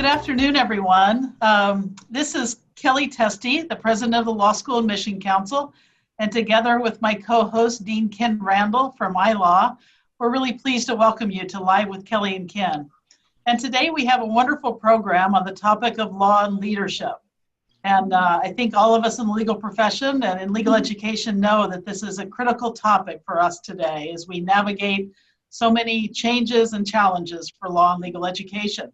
afternoon, everyone. This is Kellye Testy, the president of the Law School Admission Council, and together with my co-host, Dean Ken Randall from iLaw, we're really pleased to welcome you to Live with Kellye and Ken. And today we have a wonderful program on the topic of law and leadership. And I think all of us in the legal profession and in legal education know that this is a critical topic for us today as we navigate so many changes and challenges for law and legal education.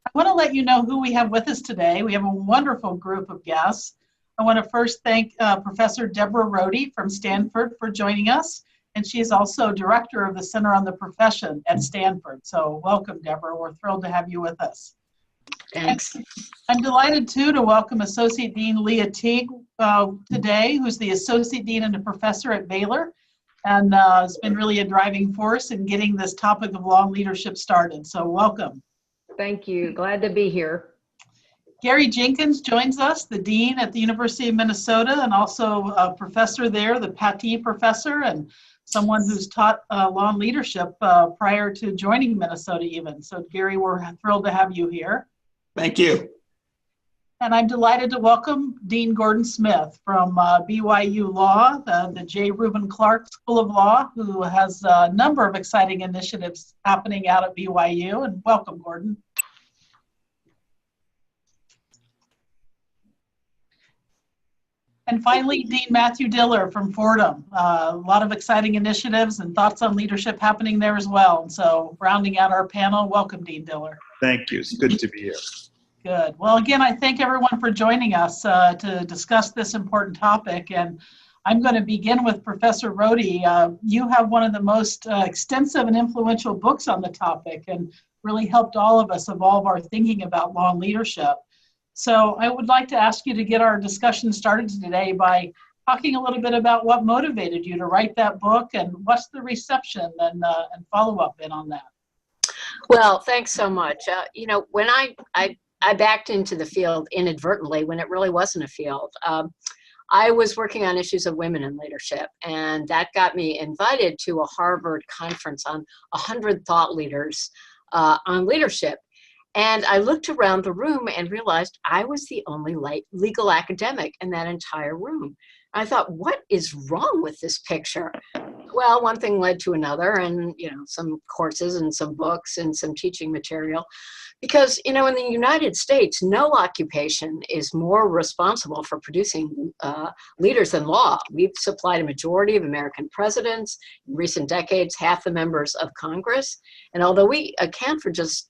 I want to let you know who we have with us today. We have a wonderful group of guests. I want to first thank Professor Deborah Rhode from Stanford for joining us, and she is also director of the Center on the Profession at Stanford. So welcome, Deborah. We're thrilled to have you with us. Thanks. And I'm delighted, too, to welcome Associate Dean Leah Teague today, who's the Associate Dean and a professor at Baylor, and has been really a driving force in getting this topic of law and leadership started. So welcome. Thank you. Glad to be here. Garry Jenkins joins us, the dean at the University of Minnesota and also a professor there, the Pattee professor, and someone who's taught law and leadership prior to joining Minnesota even. So Garry, we're thrilled to have you here. Thank you. And I'm delighted to welcome Dean Gordon Smith from BYU Law, the J. Reuben Clark School of Law, who has a number of exciting initiatives happening out at BYU. And welcome, Gordon. And finally, Dean Matthew Diller from Fordham. A lot of exciting initiatives and thoughts on leadership happening there as well. And so rounding out our panel, welcome, Dean Diller. Thank you. It's good to be here. Good. Well, again, I thank everyone for joining us to discuss this important topic. And I'm going to begin with Professor Rhode. You have one of the most extensive and influential books on the topic and really helped all of us evolve our thinking about law and leadership. So I would like to ask you to get our discussion started today by talking a little bit about what motivated you to write that book and what's the reception and follow-up been on that. Well, thanks so much. You know, when I backed into the field inadvertently when it really wasn't a field. I was working on issues of women in leadership, and that got me invited to a Harvard conference on 100 thought leaders on leadership. And I looked around the room and realized I was the only legal academic in that entire room. I thought, what is wrong with this picture? Well, one thing led to another, and some courses and some books and some teaching material. Because, in the United States, no occupation is more responsible for producing leaders than law. We've supplied a majority of American presidents, in recent decades, half the members of Congress. And although we account for just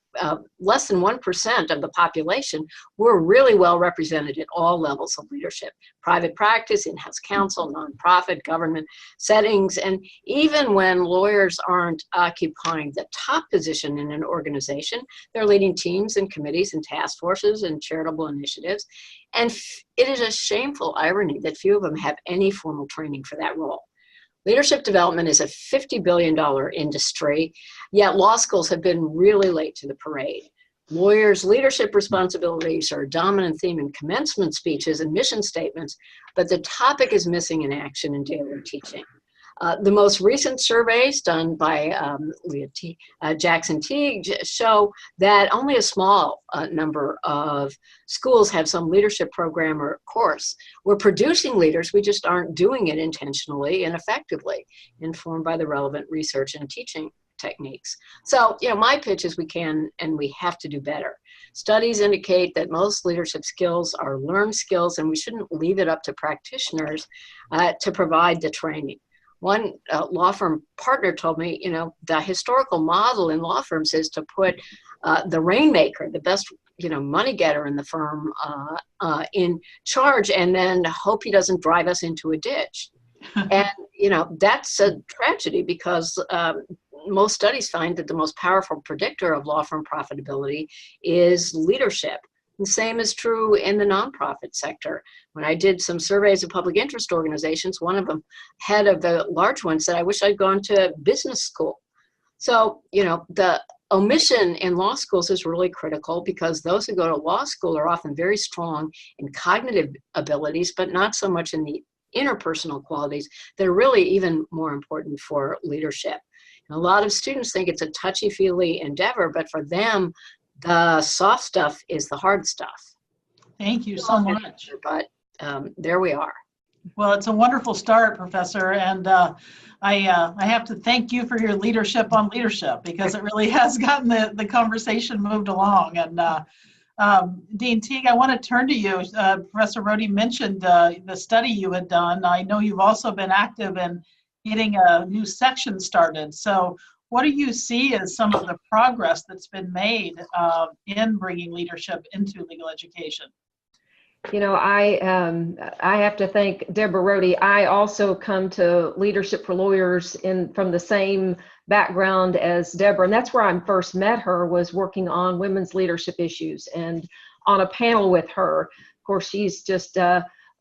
less than 1% of the population, we're really well represented at all levels of leadership: private practice, in-house counsel, nonprofit, government settings. And even when lawyers aren't occupying the top position in an organization, they're leading teams and committees and task forces and charitable initiatives. And it is a shameful irony that few of them have any formal training for that role. Leadership development is a $50 billion industry, yet law schools have been really late to the parade. Lawyers' leadership responsibilities are a dominant theme in commencement speeches and mission statements, but the topic is missing in action in daily teaching. The most recent surveys done by Leah Teague show that only a small number of schools have some leadership program or course. We're producing leaders, we just aren't doing it intentionally and effectively, informed by the relevant research and teaching techniques. So, my pitch is we can and we have to do better. Studies indicate that most leadership skills are learned skills, and we shouldn't leave it up to practitioners to provide the training. One law firm partner told me, the historical model in law firms is to put the rainmaker, the best, money getter in the firm in charge, and then hope he doesn't drive us into a ditch. And, that's a tragedy because most studies find that the most powerful predictor of law firm profitability is leadership. The same is true in the nonprofit sector. When I did some surveys of public interest organizations, one of them, head of the large one, said, I wish I'd gone to business school. So, the omission in law schools is really critical because those who go to law school are often very strong in cognitive abilities, but not so much in the interpersonal qualities that are really even more important for leadership. And a lot of students think it's a touchy-feely endeavor, but for them, The soft stuff is the hard stuff. Thank you so much. But there we are. Well, it's a wonderful start, Professor, and I have to thank you for your leadership on leadership, because it really has gotten the conversation moved along. And Dean Teague, I want to turn to you. Professor Rhode mentioned the study you had done. I know you've also been active in getting a new section started. So what do you see as some of the progress that's been made in bringing leadership into legal education? You know, I have to thank Deborah Rhode. I also come to Leadership for Lawyers from the same background as Deborah, and that's where I first met her, was working on women's leadership issues and on a panel with her. Of course, she's just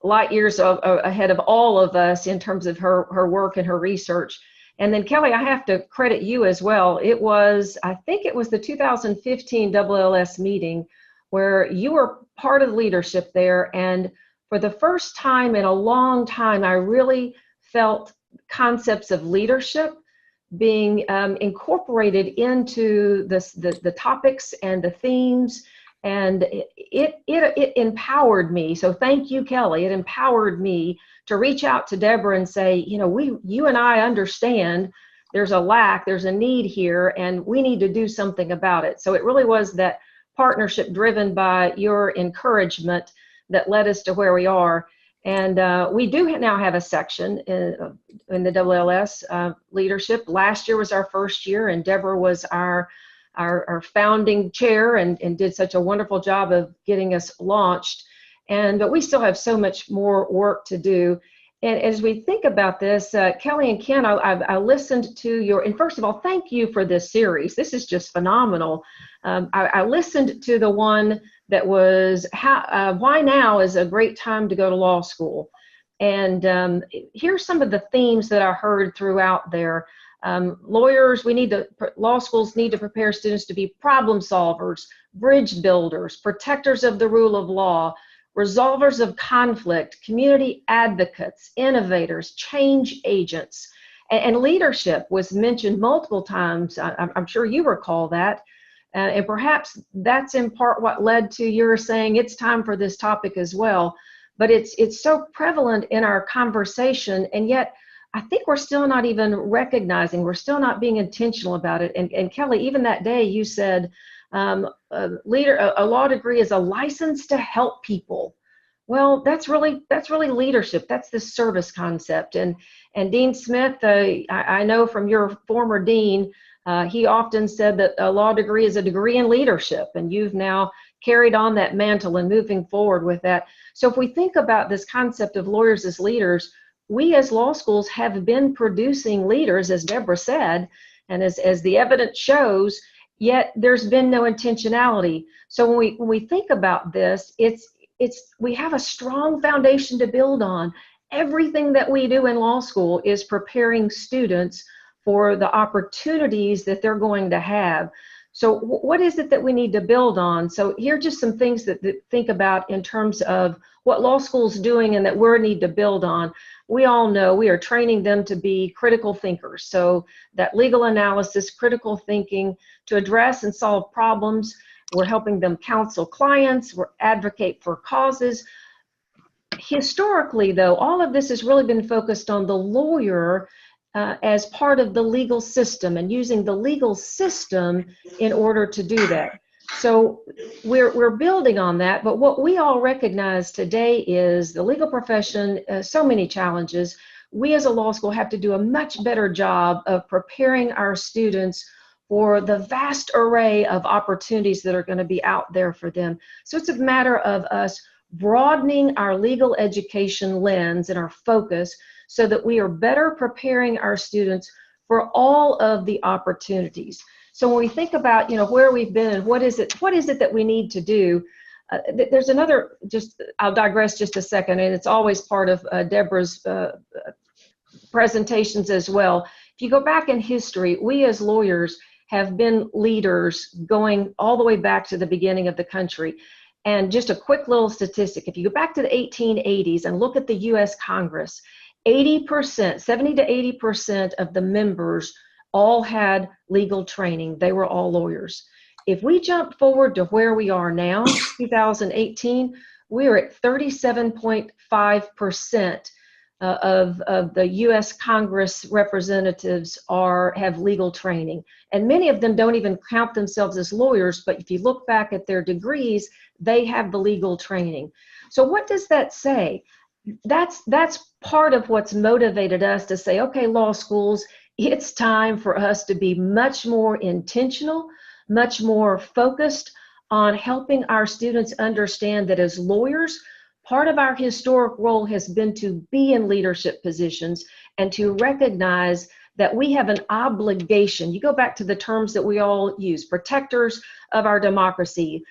light years ahead of all of us in terms of her work and her research. And then Kellye, I have to credit you as well. I think it was the 2015 LLS meeting where you were part of the leadership there. And for the first time in a long time, I really felt concepts of leadership being incorporated into the topics and the themes. And it empowered me. So thank you, Kellye. It empowered me to reach out to Deborah and say, you know, you and I understand there's a lack, there's a need here, and we need to do something about it. So it really was that partnership driven by your encouragement that led us to where we are. And we do now have a section in the LLS leadership. Last year was our first year, and Deborah was our founding chair and did such a wonderful job of getting us launched. But we still have so much more work to do. And as we think about this, Kellye and Ken, I listened to your, and first of all, thank you for this series. This is just phenomenal. I listened to the one that was why now is a great time to go to law school. And here's some of the themes that I heard throughout there. Law schools need to prepare students to be problem solvers, bridge builders, protectors of the rule of law, resolvers of conflict, community advocates, innovators, change agents. And leadership was mentioned multiple times. I'm sure you recall that. And perhaps that's in part what led to your saying it's time for this topic as well. But it's so prevalent in our conversation, and yet I think we're still not even recognizing, we're still not being intentional about it. And Kellye, even that day you said, a law degree is a license to help people. Well, that's really leadership. That's the service concept. And Dean Smith, I know from your former dean, he often said that a law degree is a degree in leadership, and you've now carried on that mantle and moving forward with that. So if we think about this concept of lawyers as leaders, we as law schools have been producing leaders, as Deborah said, and as the evidence shows, yet there's been no intentionality. So when we think about this, we have a strong foundation to build on. Everything that we do in law school is preparing students for the opportunities that they're going to have. So what is it that we need to build on? So here are just some things that think about in terms of what law school's doing and that we need to build on. We all know we are training them to be critical thinkers. So that legal analysis, critical thinking to address and solve problems. We're helping them counsel clients. We're advocate for causes. Historically, though, all of this has really been focused on the lawyer as part of the legal system and using the legal system in order to do that. So we're building on that, but what we all recognize today is the legal profession, so many challenges. We as a law school have to do a much better job of preparing our students for the vast array of opportunities that are going to be out there for them. So it's a matter of us broadening our legal education lens and our focus so that we are better preparing our students for all of the opportunities. So when we think about, where we've been and what is it that we need to do, there's another, I'll digress just a second, and it's always part of Deborah's presentations as well. If you go back in history, we as lawyers have been leaders going all the way back to the beginning of the country. And just a quick little statistic, if you go back to the 1880s and look at the US Congress, 80%, 70 to 80% of the members all had legal training. They were all lawyers. If we jump forward to where we are now, 2018, we are at 37.5% of the U.S. Congress representatives have legal training. And many of them don't even count themselves as lawyers, but if you look back at their degrees, they have the legal training. So what does that say? That's part of what's motivated us to say, okay, law schools, it's time for us to be much more intentional, much more focused on helping our students understand that as lawyers, part of our historic role has been to be in leadership positions and to recognize that we have an obligation. You go back to the terms that we all use: protectors of our democracy,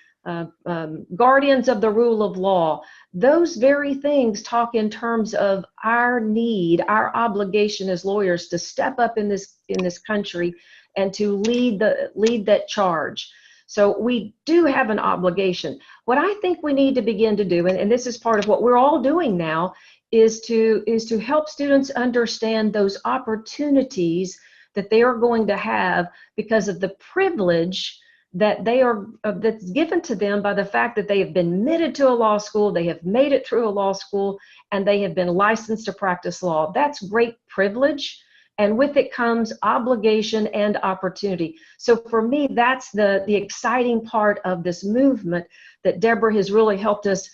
guardians of the rule of law. Those very things talk in terms of our need, our obligation as lawyers to step up in this country and to lead that charge. So we do have an obligation. What I think we need to begin to do, and this is part of what we're all doing now, is to help students understand those opportunities that they are going to have because of the privilege that that's given to them by the fact that they have been admitted to a law school, they have made it through a law school, and they have been licensed to practice law. That's great privilege. And with it comes obligation and opportunity. So for me, that's the exciting part of this movement that Deborah has really helped us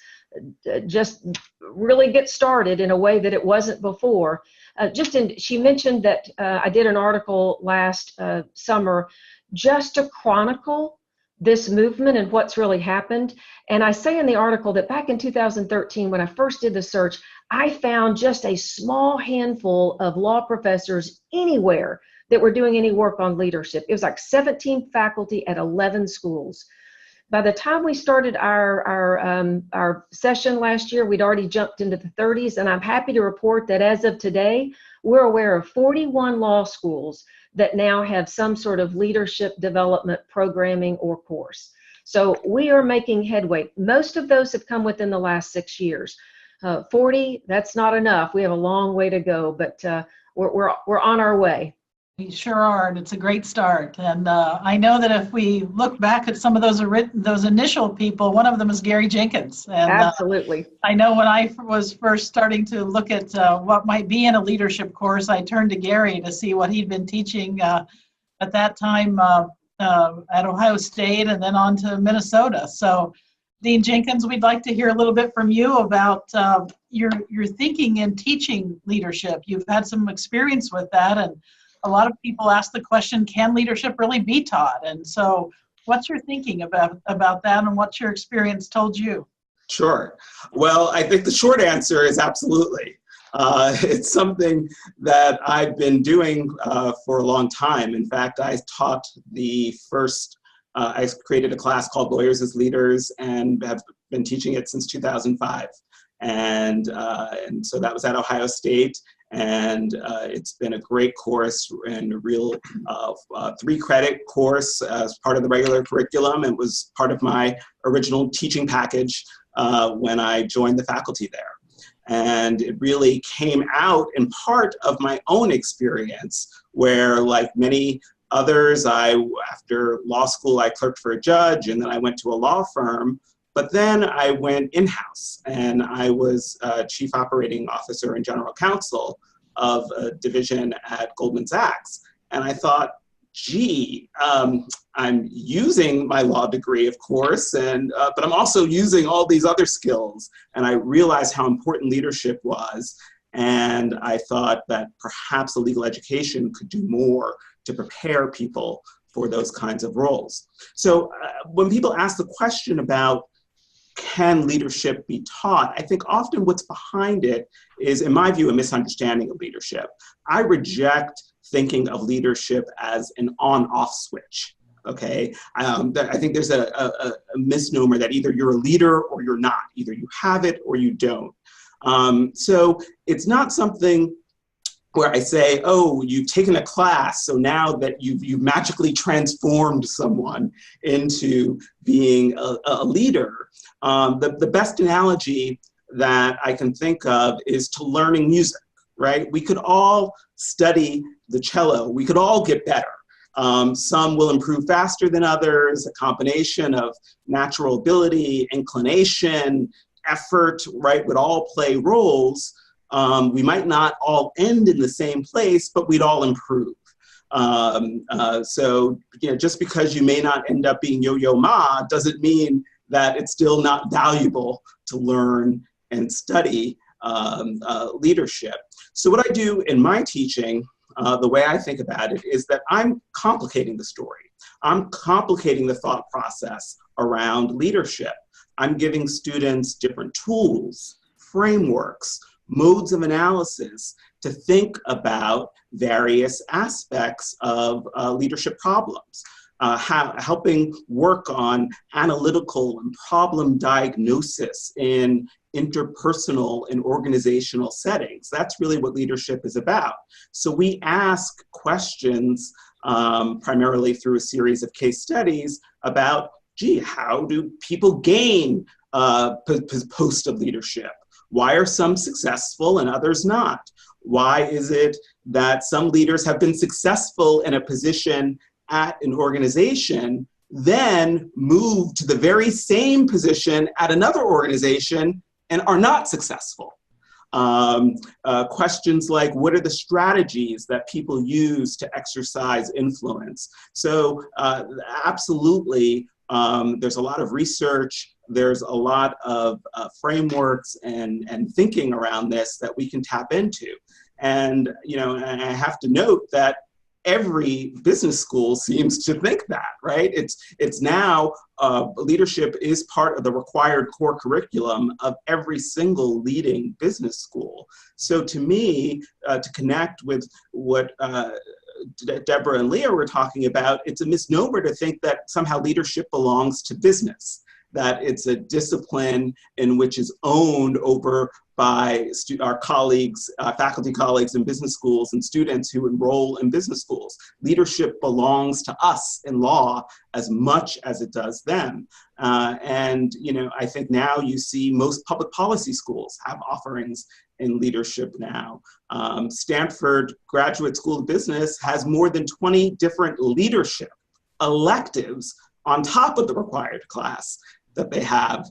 just really get started in a way that it wasn't before. She mentioned that I did an article last summer just to chronicle this movement and what's really happened. And I say in the article that back in 2013, when I first did the search, I found just a small handful of law professors anywhere that were doing any work on leadership. It was like 17 faculty at 11 schools. By the time we started our session last year, we'd already jumped into the 30s, and I'm happy to report that as of today, we're aware of 41 law schools that now have some sort of leadership development programming or course. So we are making headway. Most of those have come within the last 6 years. 40, that's not enough. We have a long way to go, but we're on our way. We sure are, and it's a great start. And I know that if we look back at some of those initial people, one of them is Garry Jenkins. And, absolutely. I know when I was first starting to look at what might be in a leadership course, I turned to Garry to see what he'd been teaching at that time at Ohio State and then on to Minnesota. So Dean Jenkins, we'd like to hear a little bit from you about your thinking in teaching leadership. You've had some experience with that, and a lot of people ask the question, can leadership really be taught? And so what's your thinking about that, and what's your experience told you? Sure. Well, I think the short answer is absolutely. It's something that I've been doing for a long time. In fact, I taught I created a class called Lawyers as Leaders and have been teaching it since 2005. And so that was at Ohio State. And it's been a great course and a real 3-credit course as part of the regular curriculum. It was part of my original teaching package when I joined the faculty there. And it really came out in part of my own experience where, like many others, after law school, I clerked for a judge, and then I went to a law firm. But then I went in-house, and I was chief operating officer and general counsel of a division at Goldman Sachs. And I thought, gee, I'm using my law degree, of course, but I'm also using all these other skills. And I realized how important leadership was. And I thought that perhaps a legal education could do more to prepare people for those kinds of roles. So when people ask the question about can leadership be taught, I think often what's behind it is, in my view, a misunderstanding of leadership. I reject thinking of leadership as an on-off switch. Okay, I think there's a misnomer that either you're a leader or you're not. Either you have it or you don't. So it's not something where I say, oh, you've taken a class, so now that you've magically transformed someone into being a leader. The best analogy that I can think of is to learning music, right? We could all study the cello. We could all get better. Some will improve faster than others, a combination of natural ability, inclination, effort, right, would all play roles. We might not all end in the same place, but we'd all improve. So, just because you may not end up being Yo-Yo Ma doesn't mean that it's still not valuable to learn and study leadership. So what I do in my teaching, the way I think about it, is that I'm complicating the story. I'm complicating the thought process around leadership. I'm giving students different tools, frameworks, modes of analysis to think about various aspects of leadership problems, helping work on analytical and problem diagnosis in interpersonal and organizational settings. That's really what leadership is about. So we ask questions primarily through a series of case studies about, gee, how do people gain post of leadership? Why are some successful and others not? Why is it that some leaders have been successful in a position at an organization, then move to the very same position at another organization and are not successful? Questions like, what are the strategies that people use to exercise influence? So absolutely, there's a lot of research, there's a lot of frameworks and thinking around this that we can tap into. And, and I have to note that every business school seems to think that, right? It's now, leadership is part of the required core curriculum of every single leading business school. So to me, to connect with what Deborah and Leah were talking about, it's a misnomer to think that somehow leadership belongs to business, that it's a discipline in which is owned over by our colleagues, faculty colleagues in business schools and students who enroll in business schools. Leadership belongs to us in law as much as it does them. And I think now you see most public policy schools have offerings in leadership now. Stanford Graduate School of Business has more than 20 different leadership electives on top of the required class that they have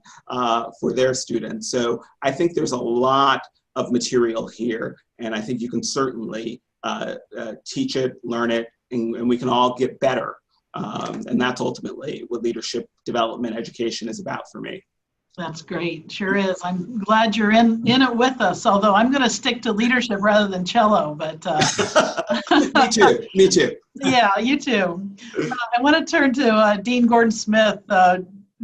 for their students. So I think there's a lot of material here, and I think you can certainly teach it, learn it, and we can all get better. And that's ultimately what leadership development education is about for me. That's great, sure is. I'm glad you're in it with us, although I'm going to stick to leadership rather than cello, but. Me too. Yeah, you too. I want to turn to Dean Gordon-Smith.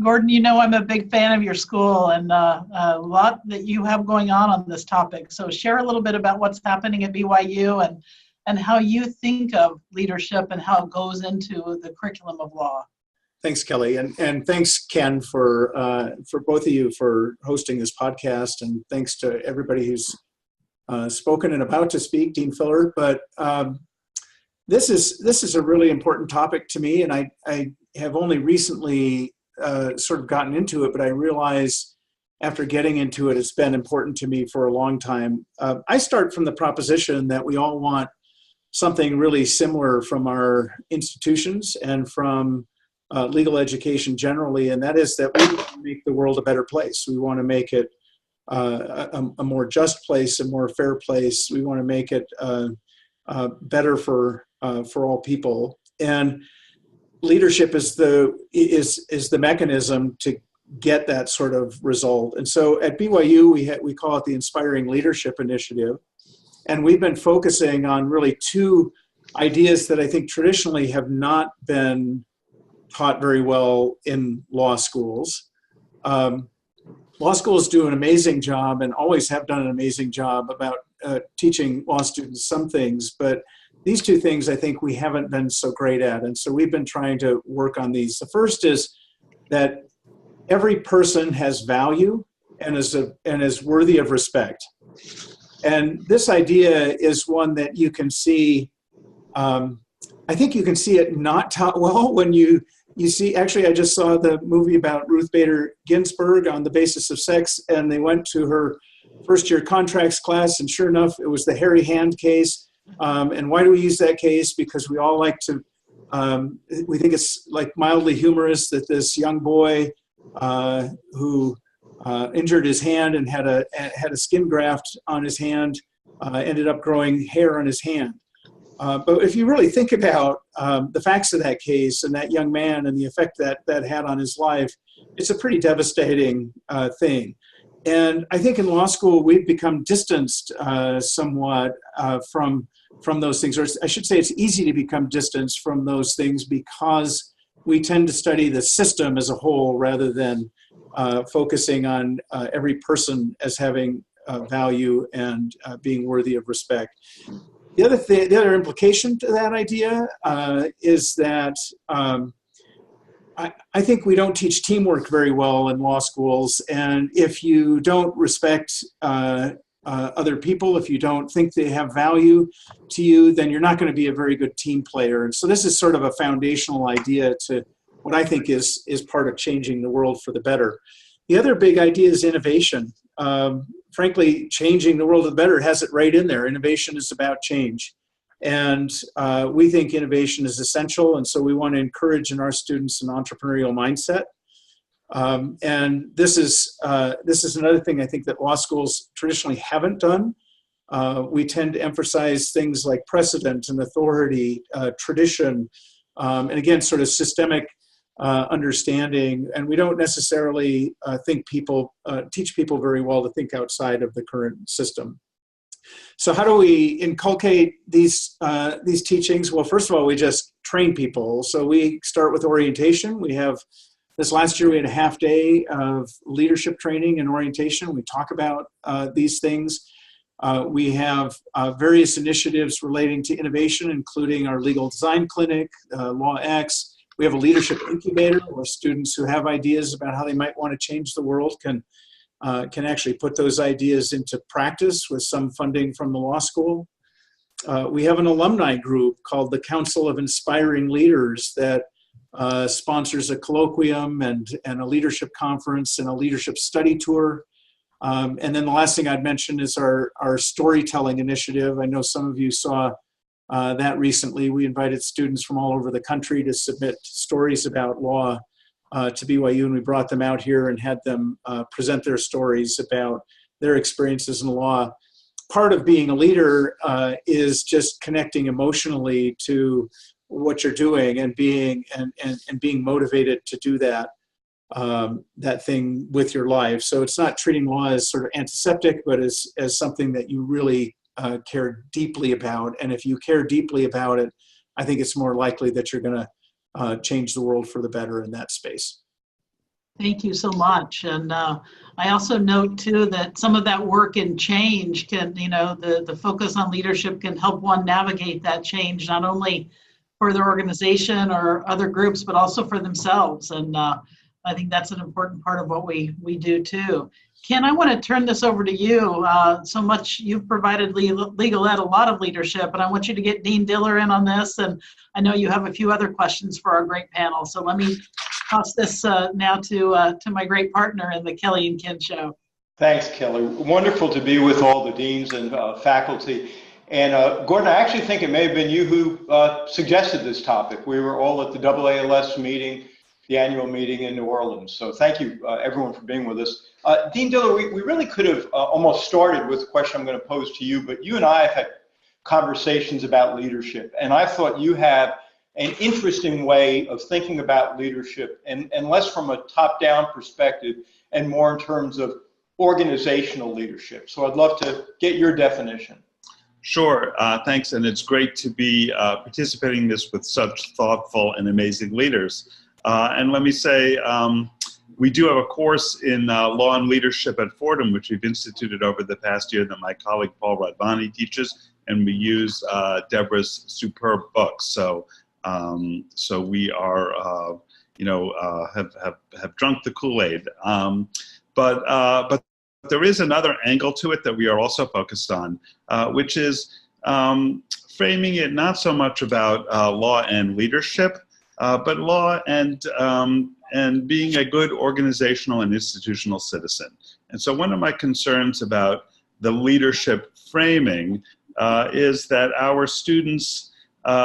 Gordon, I'm a big fan of your school and a lot that you have going on this topic. So share a little bit about what's happening at BYU and how you think of leadership and how it goes into the curriculum of law. Thanks, Kelly, and thanks, Ken, for both of you for hosting this podcast, and thanks to everybody who's spoken and about to speak, Dean Filler. But this is a really important topic to me, and I have only recently sort of gotten into it, but I realize after getting into it, it's been important to me for a long time. I start from the proposition that we all want something really similar from our institutions and from legal education generally, and that is that we want to make the world a better place. We want to make it a more just place, a more fair place. We want to make it better for all people. And leadership is the mechanism to get that sort of result. And so at BYU, we call it the Inspiring Leadership Initiative, and we've been focusing on really two ideas that I think traditionally have not been taught very well in law schools. Law schools do an amazing job and always have done an amazing job about teaching law students some things, but these two things I think we haven't been so great at, and so we've been trying to work on these. The first is that every person has value and is worthy of respect. And this idea is one that you can see, I think you can see it not taught well when you see, actually, I just saw the movie about Ruth Bader Ginsburg on the basis of sex, and they went to her first year contracts class, and sure enough, it was the hairy hand case. And why do we use that case? Because we all like to We think it's like mildly humorous that this young boy who injured his hand and had a skin graft on his hand ended up growing hair on his hand. But if you really think about the facts of that case and that young man and the effect that had on his life, it's a pretty devastating thing. And I think in law school, we've become distanced somewhat from those things, or I should say it's easy to become distanced from those things because we tend to study the system as a whole rather than focusing on every person as having value and being worthy of respect. The other implication to that idea is that I think we don't teach teamwork very well in law schools, and if you don't respect other people, if you don't think they have value to you, then you're not going to be a very good team player. And so this is sort of a foundational idea to what I think is part of changing the world for the better. The other big idea is innovation. Frankly, changing the world for the better has it right in there. Innovation is about change. And we think innovation is essential, and so we want to encourage in our students an entrepreneurial mindset. And this is another thing I think that law schools traditionally haven't done. We tend to emphasize things like precedent and authority, tradition, and again, sort of systemic understanding. And we don't necessarily teach people very well to think outside of the current system. So how do we inculcate these teachings? Well, first of all, we just train people. So we start with orientation. This last year, we had a half day of leadership training and orientation. We talk about these things. We have various initiatives relating to innovation, including our legal design clinic, Law X. We have a leadership incubator where students who have ideas about how they might want to change the world can actually put those ideas into practice with some funding from the law school. We have an alumni group called the Council of Inspiring Leaders that sponsors a colloquium and a leadership conference and a leadership study tour. And then the last thing I'd mention is our storytelling initiative. I know some of you saw that recently. We invited students from all over the country to submit stories about law to BYU, and we brought them out here and had them present their stories about their experiences in law. Part of being a leader is just connecting emotionally to what you're doing and being motivated to do that thing with your life. So it's not treating law as sort of antiseptic, but as something that you really care deeply about. And if you care deeply about it, I think it's more likely that you're going to change the world for the better in that space. Thank you so much. And I also note too that some of that work and change can, the focus on leadership can help one navigate that change, not only for their organization or other groups, but also for themselves. And I think that's an important part of what we do too. Ken, I want to turn this over to you. So much you've provided legal ed a lot of leadership, and I want you to get Dean Diller in on this. And I know you have a few other questions for our great panel. So let me toss this now to my great partner in the Kellye and Ken show. Thanks, Kelly. Wonderful to be with all the deans and faculty. And Gordon, I actually think it may have been you who suggested this topic. We were all at the AALS meeting, the annual meeting in New Orleans. So thank you, everyone, for being with us. Dean Diller, we really could have almost started with the question I'm going to pose to you, but you and I have had conversations about leadership, and I thought you have an interesting way of thinking about leadership, and less from a top-down perspective and more in terms of organizational leadership. So I'd love to get your definition. Sure, thanks, and it's great to be participating in this with such thoughtful and amazing leaders. And let me say, we do have a course in law and leadership at Fordham, which we've instituted over the past year that my colleague Paul Radvani teaches, and we use Deborah's superb books. So we are, have drunk the Kool-Aid. But there is another angle to it that we are also focused on, which is framing it not so much about law and leadership, but law and being a good organizational and institutional citizen. And so one of my concerns about the leadership framing is that our students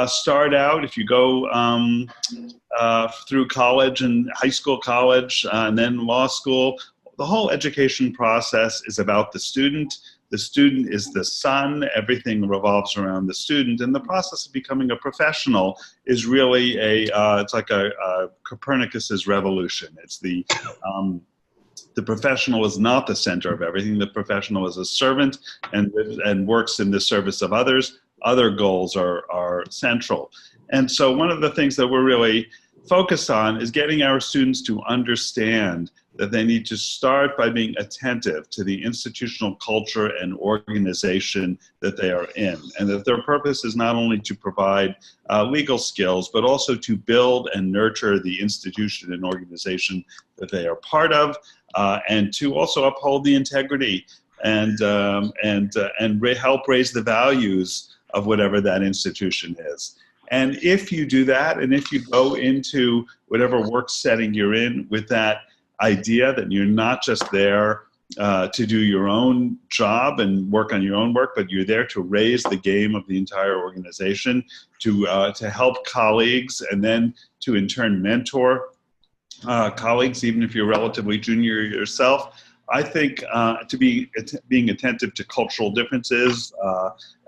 start out, if you go through college and high school, college, and then law school, the whole education process is about the student. The student is the sun. Everything revolves around the student. And the process of becoming a professional is really it's like a Copernicus's revolution. It's the professional is not the center of everything. The professional is a servant and works in the service of others. Other goals are central. And so one of the things that we're really focused on is getting our students to understand that they need to start by being attentive to the institutional culture and organization that they are in, and that their purpose is not only to provide legal skills, but also to build and nurture the institution and organization that they are part of, and to also uphold the integrity and help raise the values of whatever that institution is. And if you do that, and if you go into whatever work setting you're in with that idea that you're not just there to do your own job and work on your own work, but you're there to raise the game of the entire organization, to help colleagues, and then to in turn mentor colleagues, even if you're relatively junior yourself. I think being attentive to cultural differences,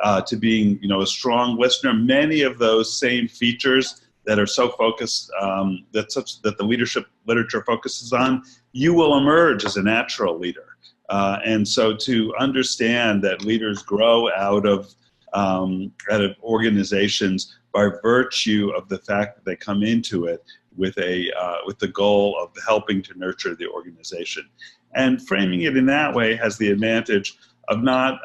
to being a strong listener, many of those same features that are so focused, that the leadership literature focuses on, you will emerge as a natural leader. And so to understand that leaders grow out of organizations by virtue of the fact that they come into it with the goal of helping to nurture the organization. And framing it in that way has the advantage of not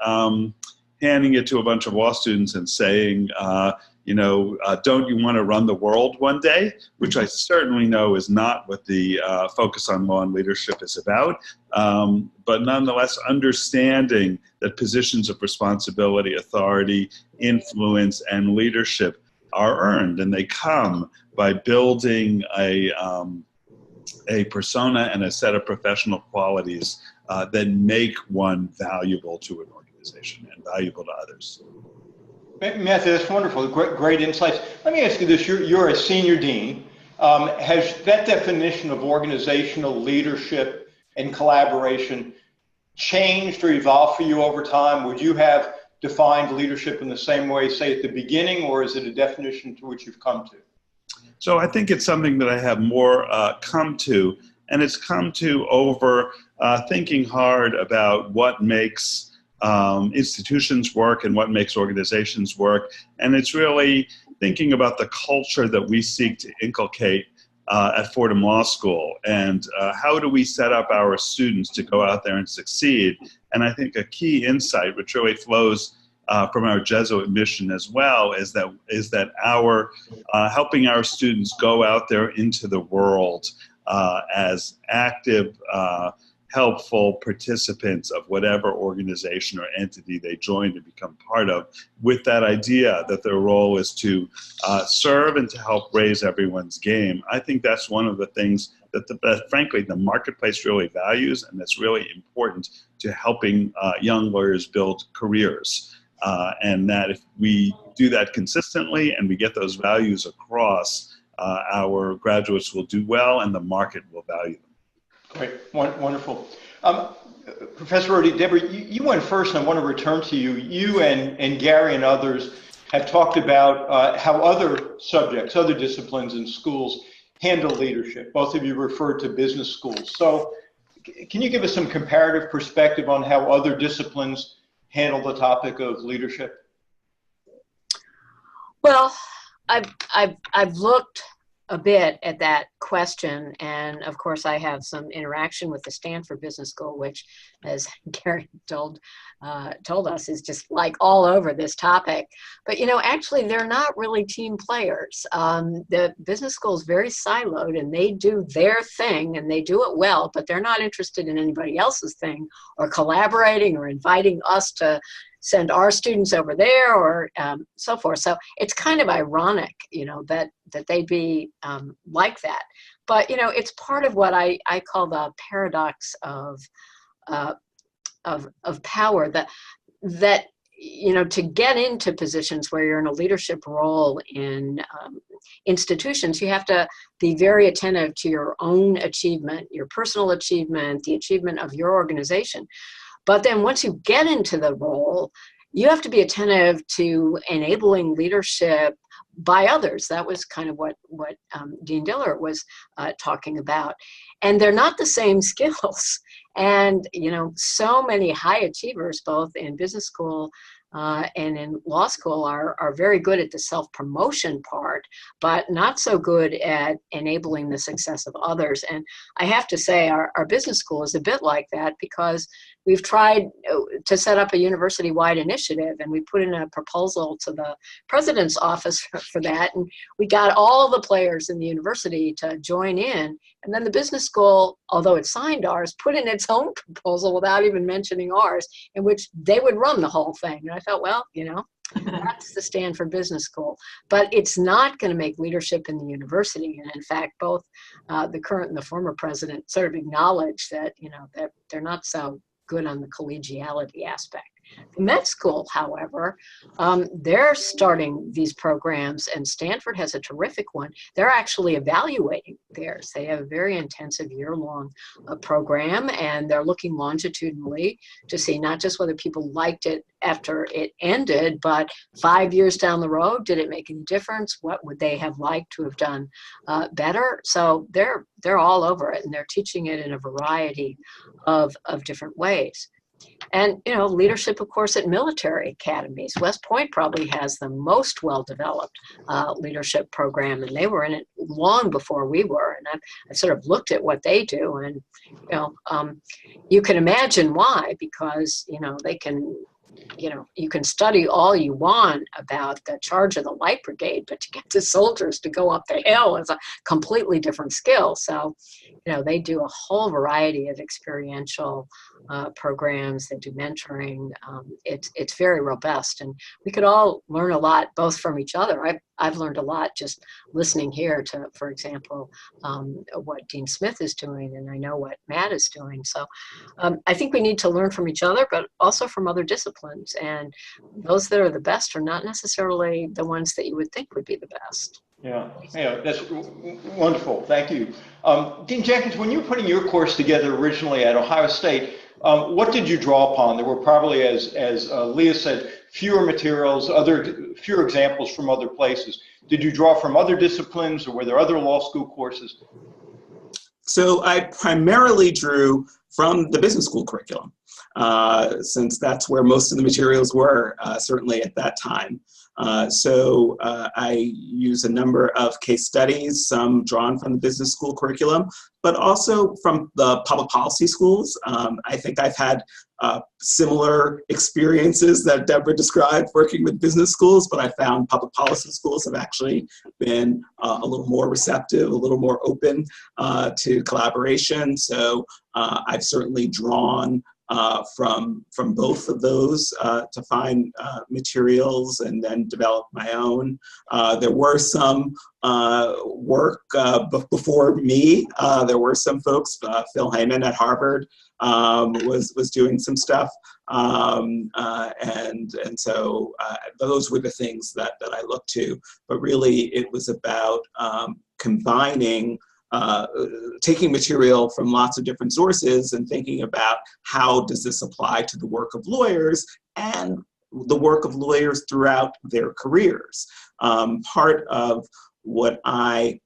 handing it to a bunch of law students and saying, don't you want to run the world one day? Which I certainly know is not what the focus on law and leadership is about. But nonetheless, understanding that positions of responsibility, authority, influence, and leadership are earned, and they come by building a persona and a set of professional qualities that make one valuable to an organization and valuable to others. Matthew, that's wonderful. Great insights. Let me ask you this. You're a senior dean. Has that definition of organizational leadership and collaboration changed or evolved for you over time? Would you have defined leadership in the same way, say, at the beginning, or is it a definition to which you've come to? So I think it's something that I have more come to, and it's come to over thinking hard about what makes institutions work and what makes organizations work. And it's really thinking about the culture that we seek to inculcate at Fordham Law School, and how do we set up our students to go out there and succeed. And I think a key insight, which really flows from our Jesuit mission as well, is that our helping our students go out there into the world as active, helpful participants of whatever organization or entity they join to become part of, with that idea that their role is to serve and to help raise everyone's game. I think that's one of the things that frankly the marketplace really values, and that's really important to helping young lawyers build careers. And that if we do that consistently and we get those values across, our graduates will do well and the market will value them. Great, wonderful. Professor Rhode, Deborah, you went first, and I want to return to you. You and Garry and others have talked about how other subjects, other disciplines in schools handle leadership. Both of you referred to business schools. So can you give us some comparative perspective on how other disciplines handle the topic of leadership? Well, I've looked a bit at that question, and of course I have some interaction with the Stanford Business School, which, as Garry told us, is just like all over this topic. But actually they're not really team players. The business school is very siloed, and they do their thing and they do it well, but they're not interested in anybody else's thing or collaborating or inviting us to send our students over there or so forth. So it's kind of ironic, that they'd be like that. But, it's part of what I call the paradox of power, that to get into positions where you're in a leadership role in institutions, you have to be very attentive to your own achievement, your personal achievement, the achievement of your organization. But then once you get into the role, you have to be attentive to enabling leadership by others. That was kind of what Dean Diller was talking about. And they're not the same skills. And, so many high achievers, both in business school and in law school, are very good at the self-promotion part, but not so good at enabling the success of others. And I have to say, our business school is a bit like that, because we've tried to set up a university-wide initiative, and we put in a proposal to the president's office for that, and we got all the players in the university to join in. And then the business school, although it signed ours, put in its own proposal without even mentioning ours, in which they would run the whole thing. And I thought, well, that's the Stanford Business School. But it's not going to make leadership in the university. And in fact, both the current and the former president sort of acknowledge that, that they're not so good on the collegiality aspect. The med school, however, they're starting these programs, and Stanford has a terrific one. They're actually evaluating theirs. They have a very intensive year-long program, and they're looking longitudinally to see not just whether people liked it after it ended, but 5 years down the road, did it make any difference? What would they have liked to have done better? So they're all over it, and they're teaching it in a variety of different ways. And, leadership, of course, at military academies. West Point probably has the most well-developed leadership program, and they were in it long before we were. And I sort of looked at what they do, and, you can imagine why, because, they can, you can study all you want about the charge of the light brigade, but to get the soldiers to go up the hill is a completely different skill. So, they do a whole variety of experiential programs. They do mentoring. It's very robust, and we could all learn a lot, both from each other. I've learned a lot just listening here to, for example, what Dean Smith is doing, and I know what Matt is doing. So I think we need to learn from each other, but also from other disciplines. And those that are the best are not necessarily the ones that you would think would be the best. Yeah, that's wonderful. Thank you. Dean Jenkins, when you were putting your course together originally at Ohio State, what did you draw upon? There were probably, as Leah said, fewer materials, fewer examples from other places. Did you draw from other disciplines, or were there other law school courses? So I primarily drew from the business school curriculum, since that's where most of the materials were, certainly at that time. So I use a number of case studies, some drawn from the business school curriculum, but also from the public policy schools. I think I've had similar experiences that Deborah described working with business schools, but I found public policy schools have actually been a little more receptive, a little more open to collaboration. So I've certainly drawn from both of those to find materials and then develop my own. There were some work before me. There were some folks, Phil Heyman at Harvard was doing some stuff. And so those were the things that I looked to. But really it was about combining taking material from lots of different sources and thinking about how does this apply to the work of lawyers and the work of lawyers throughout their careers. Part of what I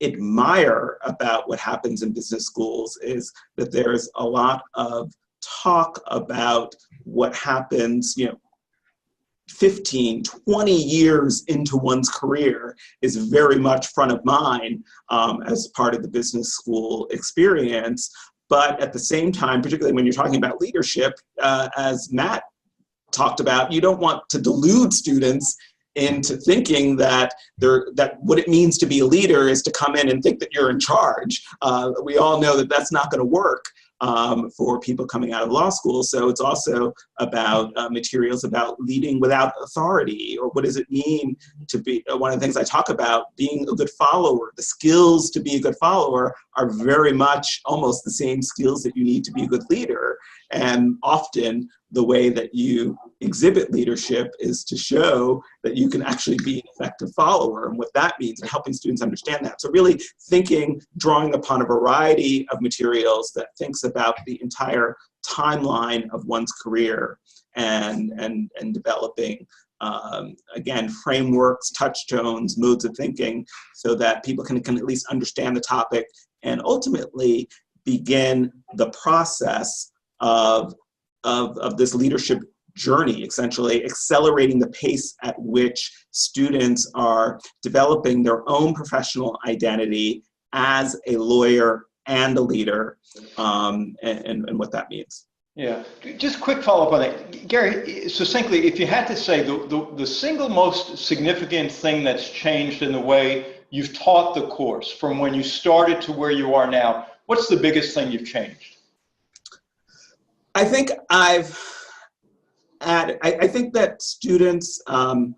admire about what happens in business schools is that there's a lot of talk about what happens, 15, 20 years into one's career is very much front of mind as part of the business school experience. But at the same time, particularly when you're talking about leadership, as Matt talked about, you don't want to delude students into thinking that what it means to be a leader is to come in and think that you're in charge. We all know that that's not going to work for people coming out of law school. So it's also about materials about leading without authority, or what does it mean to be, one of the things I talk about, being a good follower. The skills to be a good follower are very much almost the same skills that you need to be a good leader. And often the way that you exhibit leadership is to show that you can actually be an effective follower and what that means, and helping students understand that. So really thinking, drawing upon a variety of materials that thinks about the entire timeline of one's career and developing, again, frameworks, touchstones, modes of thinking, so that people can at least understand the topic and ultimately begin the process of this leadership journey, essentially accelerating the pace at which students are developing their own professional identity as a lawyer and a leader, and what that means. Yeah, just a quick follow-up on that. Garry, succinctly, if you had to say the single most significant thing that's changed in the way you've taught the course from when you started to where you are now, what's the biggest thing you've changed? I think I think that students, I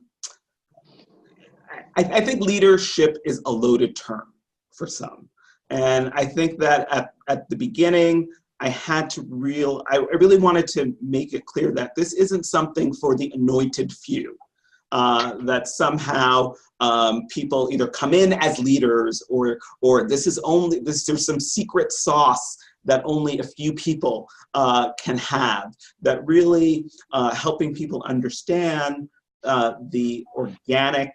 think leadership is a loaded term for some. And I think that at the beginning, I really wanted to make it clear that this isn't something for the anointed few. That somehow people either come in as leaders or there's some secret sauce that only a few people can have, that really helping people understand the organic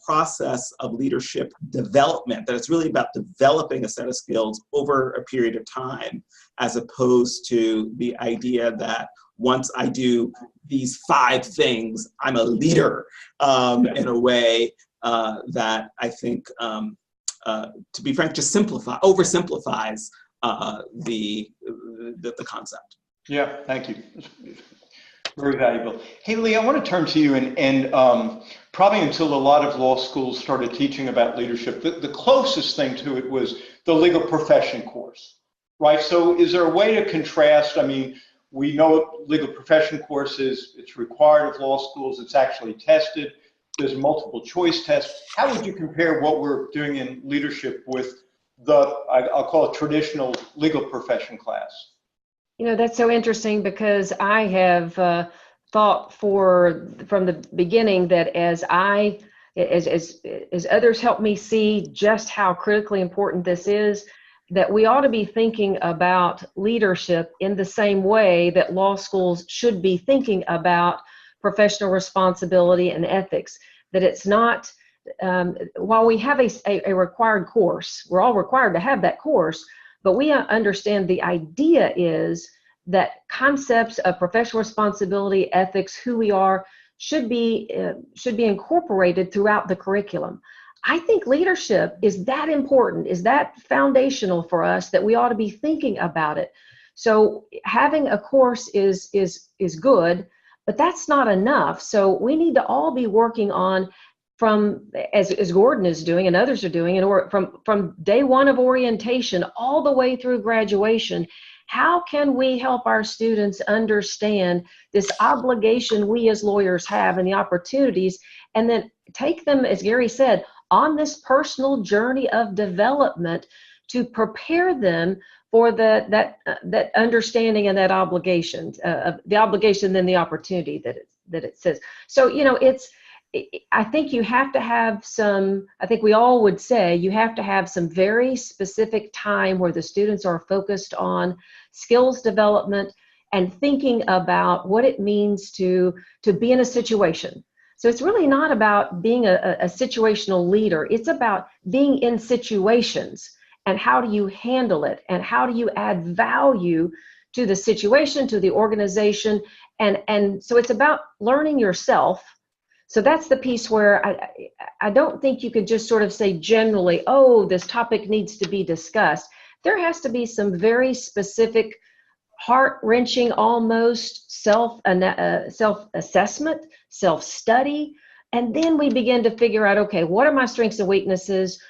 process of leadership development, that it's really about developing a set of skills over a period of time, as opposed to the idea that once I do these 5 things, I'm a leader, in a way that I think, to be frank, just oversimplifies the concept. Yeah, thank you. Very valuable. Hey, Leah, I want to turn to you, and probably until a lot of law schools started teaching about leadership, the closest thing to it was the legal profession course, right? So is there a way to contrast? I mean, we know legal profession courses, it's required of law schools, it's actually tested, there's multiple choice tests. How would you compare what we're doing in leadership with I'll call it traditional legal profession class? You know, that's so interesting, because I have thought from the beginning that as others help me see just how critically important this is, that we ought to be thinking about leadership in the same way that law schools should be thinking about professional responsibility and ethics. That it's not, while we have a required course, we're all required to have that course, but we understand the idea is that concepts of professional responsibility, ethics, who we are, should be incorporated throughout the curriculum. I think leadership is that important, is that foundational for us, that we ought to be thinking about it. So having a course is good, but that's not enough. So we need to all be working on, from as Gordon is doing and others are doing, and from day one of orientation all the way through graduation, how can we help our students understand this obligation we as lawyers have and the opportunities, and then take them, as Garry said, on this personal journey of development to prepare them for that understanding and that obligation, the obligation, then the opportunity that it says. So, you know, I think you have to have I think we all would say you have to have some very specific time where the students are focused on skills development and thinking about what it means to be in a situation. So it's really not about being a situational leader. It's about being in situations, and how do you handle it, and how do you add value to the situation, to the organization, and so it's about learning yourself. So that's the piece where I don't think you could just sort of say generally, oh, this topic needs to be discussed. There has to be some very specific, heart-wrenching, almost self-assessment, self-study, and then we begin to figure out, okay, what are my strengths and weaknesses?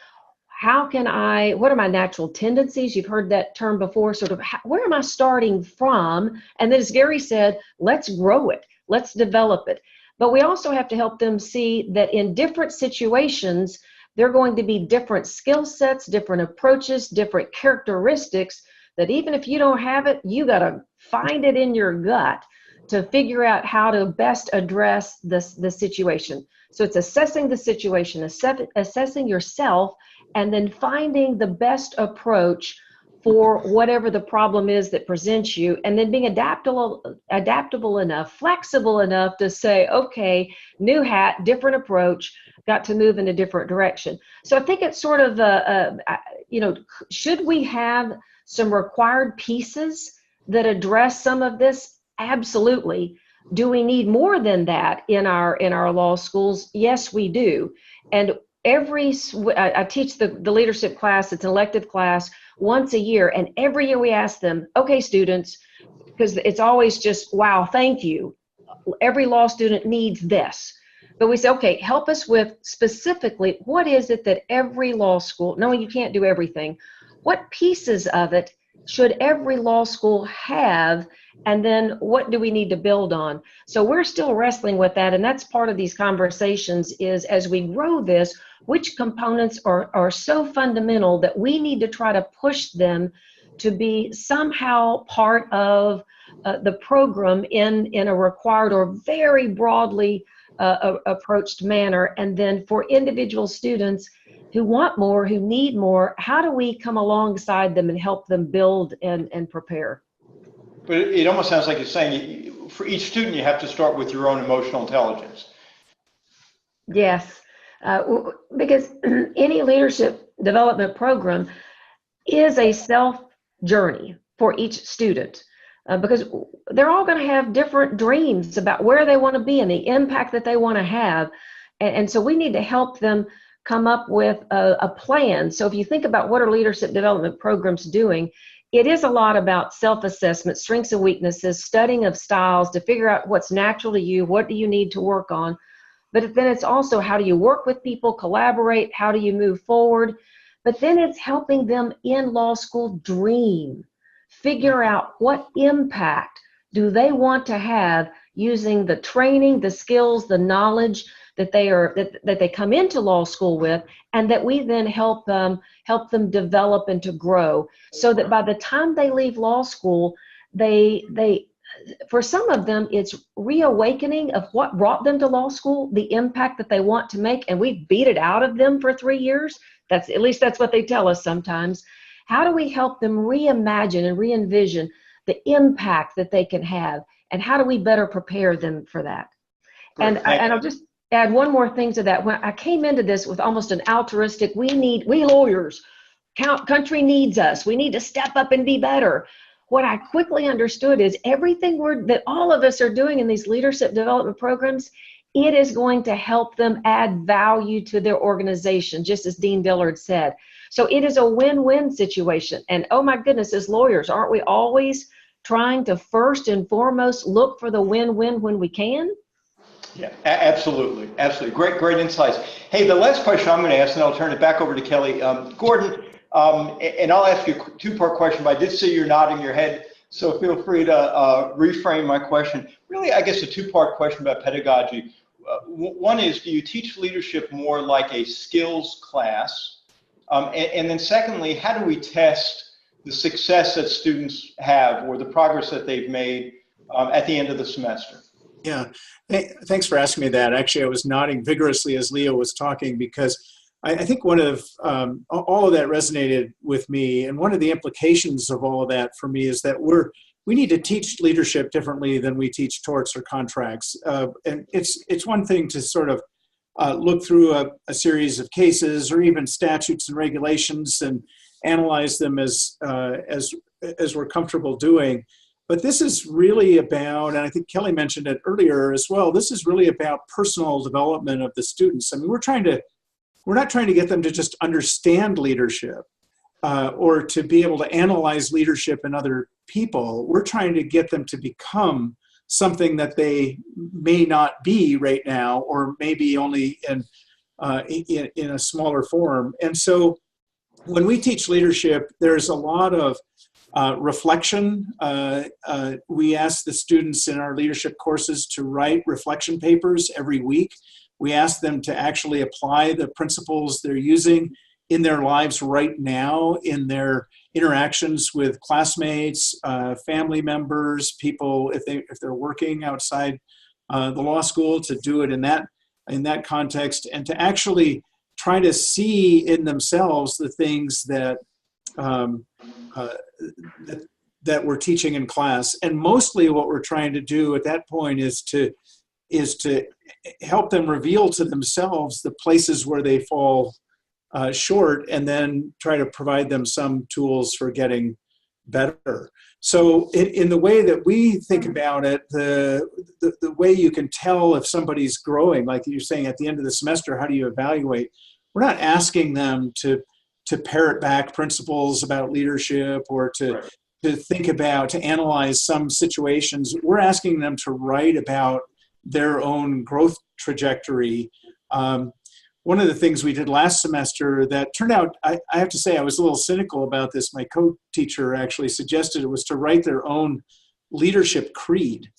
What are my natural tendencies? You've heard that term before, sort of, where am I starting from? And then, as Garry said, let's grow it, let's develop it. But we also have to help them see that in different situations, there are going to be different skill sets, different approaches, different characteristics, that even if you don't have it, you got to find it in your gut to figure out how to best address the situation. So it's assessing the situation, assessing yourself, and then finding the best approach for whatever the problem is that presents you, and then being adaptable enough, flexible enough to say, okay, new hat, different approach, got to move in a different direction. So I think it's sort of, should we have some required pieces that address some of this? Absolutely. Do we need more than that in our law schools? Yes, we do. And I teach the leadership class. It's an elective class once a year. And every year we ask them, okay, students, because it's always just, wow, thank you. Every law student needs this. But we say, okay, help us with specifically, what is it that every law school, knowing you can't do everything, what pieces of it should every law school have, and then what do we need to build on? So we're still wrestling with that, and that's part of these conversations is, as we grow this, which components are so fundamental that we need to try to push them to be somehow part of the program in a required or very broadly approached manner. And then for individual students who want more, who need more, how do we come alongside them and help them build and prepare? But it almost sounds like you're saying for each student, you have to start with your own emotional intelligence. Yes, because any leadership development program is a self journey for each student. Because they're all going to have different dreams about where they want to be and the impact that they want to have. And so we need to help them come up with a plan. So if you think about what are leadership development programs doing, it is a lot about self-assessment, strengths and weaknesses, studying of styles to figure out what's natural to you, what do you need to work on. But then it's also how do you work with people, collaborate, how do you move forward. But then it's helping them in law school dream. Figure out what impact do they want to have using the training, the skills, the knowledge that they come into law school with, and that we then help them develop and to grow, so that by the time they leave law school, they for some of them it's reawakening of what brought them to law school, the impact that they want to make, and we beat it out of them for 3 years. That's at least that's what they tell us sometimes. How do we help them reimagine and re-envision the impact that they can have? And how do we better prepare them for that? And I'll just add one more thing to that. When I came into this with almost an altruistic, we lawyers, country needs us. We need to step up and be better. What I quickly understood is everything that all of us are doing in these leadership development programs, it is going to help them add value to their organization, just as Dean Diller said. So it is a win-win situation. And oh my goodness, as lawyers, aren't we always trying to first and foremost look for the win-win when we can? Yeah, absolutely. Absolutely. Great insights. Hey, the last question I'm going to ask, and I'll turn it back over to Kellye. Gordon, and I'll ask you a two-part question, but I did see you're nodding your head, so feel free to reframe my question. Really, I guess a two-part question about pedagogy. One is, do you teach leadership more like a skills class? And then secondly, how do we test the success that students have or the progress that they've made at the end of the semester? Yeah, thanks for asking me that. Actually, I was nodding vigorously as Leah was talking, because I think one of all of that resonated with me. And one of the implications of all of that for me is that we need to teach leadership differently than we teach torts or contracts. And it's one thing to sort of look through a series of cases or even statutes and regulations and analyze them as we're comfortable doing. But this is really about, and I think Kellye mentioned it earlier as well, this is really about personal development of the students. I mean, we're not trying to get them to just understand leadership or to be able to analyze leadership in other people. We're trying to get them to become something that they may not be right now, or maybe only in a smaller form. And so when we teach leadership, there's a lot of reflection. We ask the students in our leadership courses to write reflection papers every week. We ask them to actually apply the principles they're using in their lives right now, in interactions with classmates, family members, people, if they're working outside the law school, to do it in that context, and to actually try to see in themselves the things that that we're teaching in class. And mostly what we're trying to do at that point is to help them reveal to themselves the places where they fall short, and then try to provide them some tools for getting better. So in the way that we think about it, the way you can tell if somebody's growing, like you're saying at the end of the semester, how do you evaluate? We're not asking them to parrot back principles about leadership, or to think about, to analyze some situations. We're asking them to write about their own growth trajectory. One of the things we did last semester that turned out, I have to say, I was a little cynical about this. My co-teacher actually suggested it was to write their own leadership creed.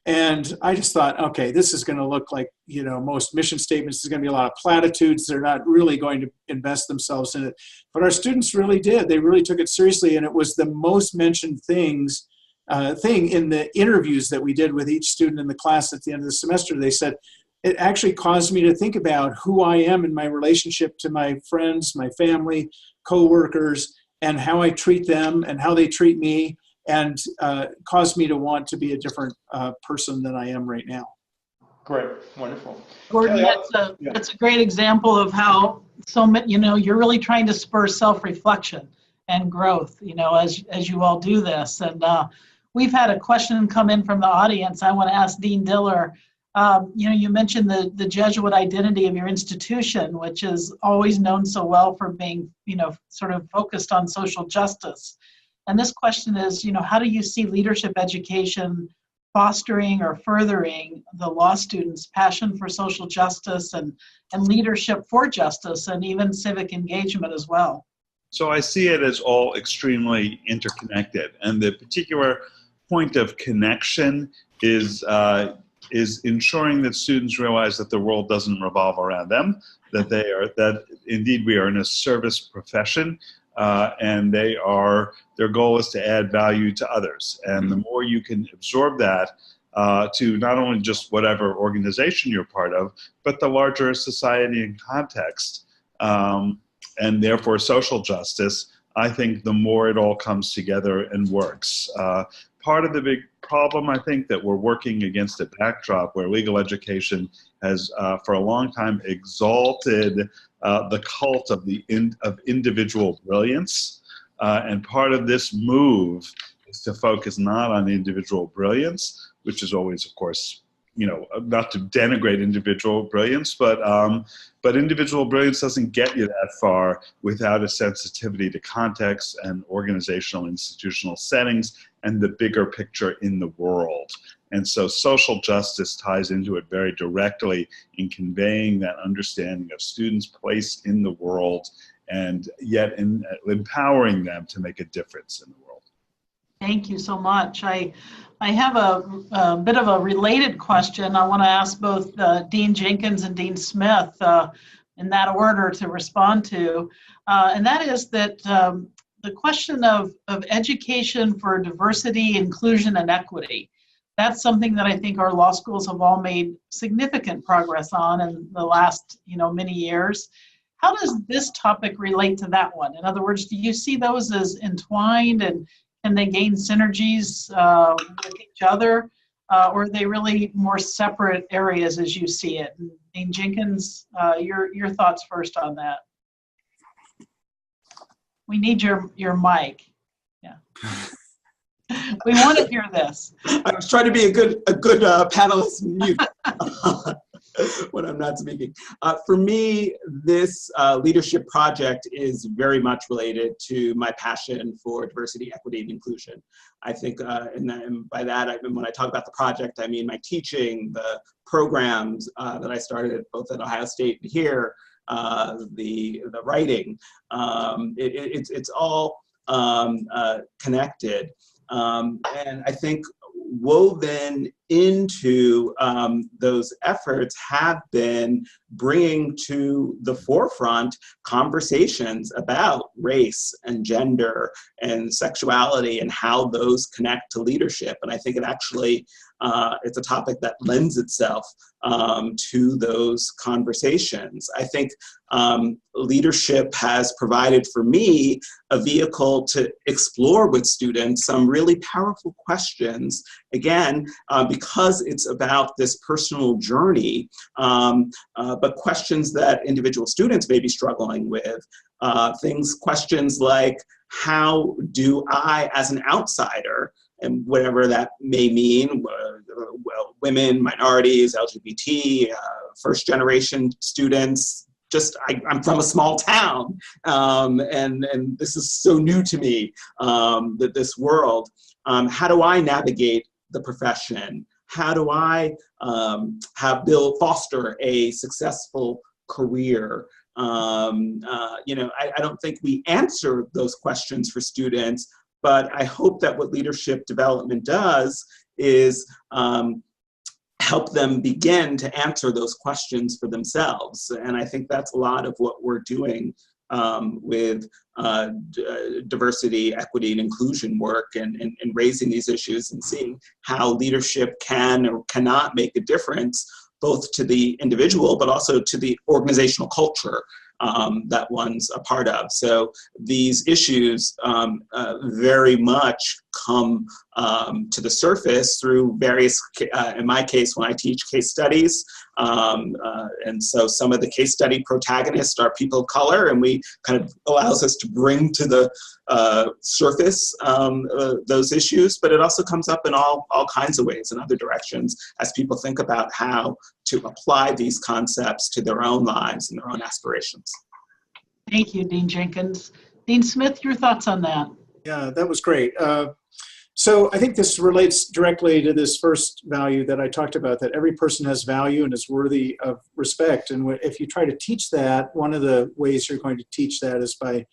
And I just thought, okay, this is going to look like, most mission statements. There's going to be a lot of platitudes. They're not really going to invest themselves in it. But our students really did. They really took it seriously. And it was the most mentioned thing in the interviews that we did with each student in the class at the end of the semester. They said, it actually caused me to think about who I am in my relationship to my friends, my family, coworkers, and how I treat them and how they treat me, and caused me to want to be a different person than I am right now. Great, wonderful. Gordon, that's a great example of how you're really trying to spur self-reflection and growth, as you all do this. And we've had a question come in from the audience. I want to ask Dean Diller. You mentioned the Jesuit identity of your institution, which is always known so well for being, sort of focused on social justice. And this question is, how do you see leadership education fostering or furthering the law students' passion for social justice and leadership for justice, and even civic engagement as well? So I see it as all extremely interconnected. And the particular point of connection is ensuring that students realize that the world doesn't revolve around them, that indeed we are in a service profession, and their goal is to add value to others. And the more you can absorb that to not only just whatever organization you're part of, but the larger society and context, and therefore social justice, I think the more it all comes together and works. Part of the big problem, I think, that we're working against a backdrop where legal education has, for a long time, exalted the cult of individual brilliance. And part of this move is to focus not on individual brilliance, which is always, of course, not to denigrate individual brilliance, but individual brilliance doesn't get you that far without a sensitivity to context and organizational, institutional settings and the bigger picture in the world. And so social justice ties into it very directly in conveying that understanding of students' place in the world, and yet in empowering them to make a difference in the world. Thank you so much. I have a bit of a related question. I want to ask both Dean Jenkins and Dean Smith in that order to respond to. And that is that the question of education for diversity, inclusion, and equity. That's something that I think our law schools have all made significant progress on in the last many years. How does this topic relate to that one? In other words, do you see those as entwined, and can they gain synergies with each other, or are they really more separate areas as you see it? And Dean Jenkins, your thoughts first on that. We need your mic. Yeah. We want to hear this. I was trying to be a good panelist mute when I'm not speaking. For me, this leadership project is very much related to my passion for diversity, equity, and inclusion. I think, and by that, when I talk about the project, I mean my teaching, the programs that I started both at Ohio State and here, the writing. It's all connected. And I think woven into those efforts have been bringing to the forefront conversations about race and gender and sexuality and how those connect to leadership. And I think it actually, it's a topic that lends itself to those conversations. I think leadership has provided for me a vehicle to explore with students some really powerful questions, again, because it's about this personal journey, but questions that individual students may be struggling with. Questions like, how do I, as an outsider, and whatever that may mean, well, women, minorities, LGBT, first generation students, I'm from a small town, and this is so new to me, this world. How do I navigate the profession? How do I foster a successful career? I don't think we answer those questions for students, but I hope that what leadership development does is help them begin to answer those questions for themselves. And I think that's a lot of what we're doing with diversity, equity, and inclusion work, and raising these issues and seeing how leadership can or cannot make a difference, both to the individual, but also to the organizational culture that one's a part of. So these issues very much come to the surface through various, in my case, when I teach case studies. And so some of the case study protagonists are people of color, and we kind of allows us to bring to the surface those issues, but it also comes up in all kinds of ways in other directions as people think about how to apply these concepts to their own lives and their own aspirations. Thank you, Dean Jenkins. Dean Smith, your thoughts on that? Yeah, that was great. So I think this relates directly to this first value that I talked about, that every person has value and is worthy of respect. And if you try to teach that, one of the ways you're going to teach that is by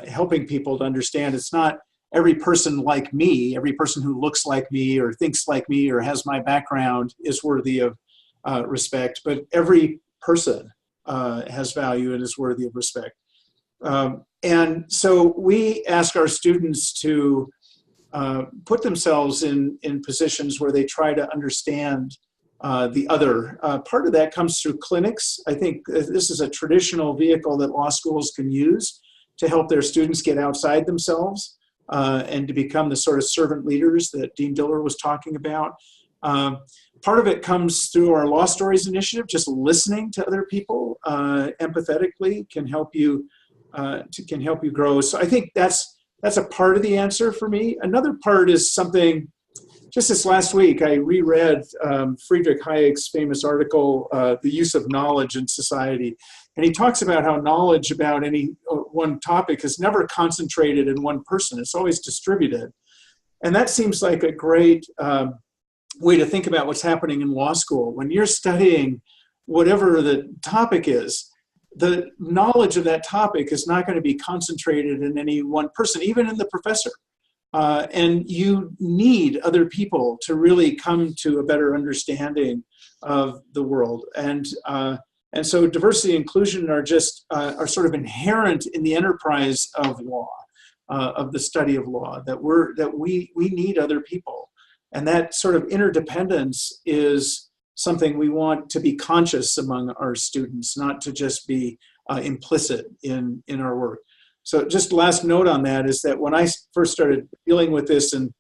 helping people to understand it's not every person like me, every person who looks like me or thinks like me or has my background is worthy of respect, but every person has value and is worthy of respect. And so we ask our students to put themselves in positions where they try to understand the other. Part of that comes through clinics. I think this is a traditional vehicle that law schools can use to help their students get outside themselves and to become the sort of servant leaders that Dean Diller was talking about. Part of it comes through our Law Stories initiative. Just listening to other people empathetically can help you grow. So I think that's a part of the answer for me. Another part is something. Just this last week, I reread Friedrich Hayek's famous article, "The Use of Knowledge in Society," and he talks about how knowledge about any one topic is never concentrated in one person; it's always distributed, and that seems like a great way to think about what's happening in law school. When you're studying whatever the topic is, the knowledge of that topic is not going to be concentrated in any one person, even in the professor. And you need other people to really come to a better understanding of the world. And so diversity and inclusion are sort of inherent in the enterprise of law, of the study of law, that we need other people. And that sort of interdependence is something we want to be conscious among our students, not to just be implicit in our work. So just last note on that is that when I first started dealing with this, and